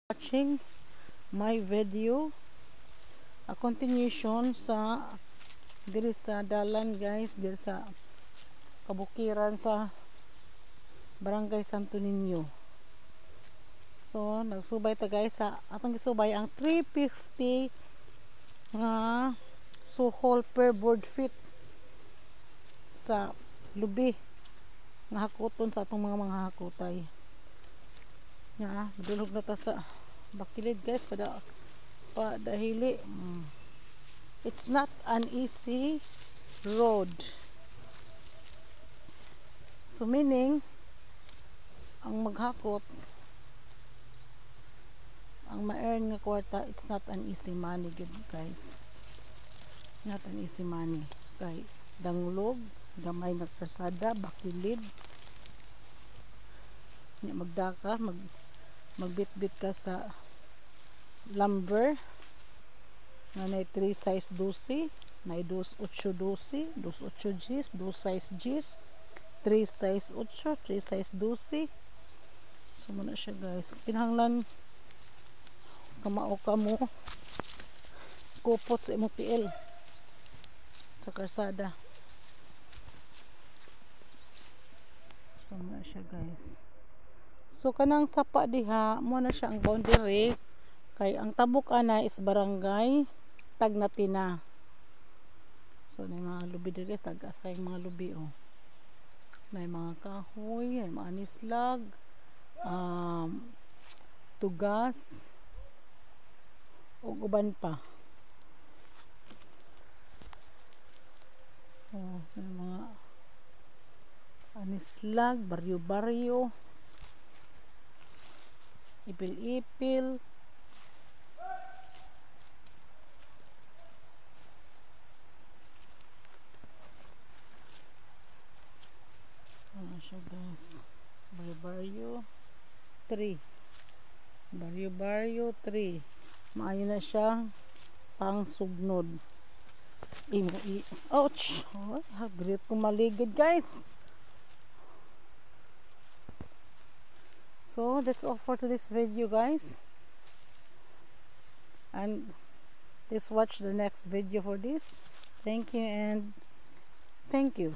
Watching my video, a continuation sa diri sa dalan guys, diri sa kabukiran sa Barangay Santo Niño. So nagsubay ta guys sa atong gisubay ang 350 nga suhol per board feet sa lubi nga hakuton sa atong mga hakutay. Ya, madulog na ta sa bakilid guys pa dahili. It's not an easy road. So meaning ang maghakot, ang ma-earn nga kwarta, it's not an easy money guys. Not an easy money. Kay danglog, gamay nga kalsada, bakilid. Magdaka, magbitbit ka sa lumber na may 3 size 12, na 2 8 12, 2 8 gis, 2 size gis, 3 size 8, 3 size 12. So muna siya guys, kinahanglan kamao ka mo kupot sa imong tiil sa kalsada. So muna siya guys. So kanang sapa diha mo na siya ang boundary, kay ang tabok ana is barangay Tagnatina. So may mga lubi diri guys, tagas kay mga lubi oh. May mga kahoy, may mga anislag, tugas ug uban pa. Oh, may mga anislag, baryo-baryo, ipil-ipil. Ano siya guys, baryo-baryo 3, baryo-baryo 3. Maayo na siya pang sugnod. Ouch! Oh, hagrit kong maligid guys. So that's all for today's video guys, and please watch the next video for this. Thank you and thank you.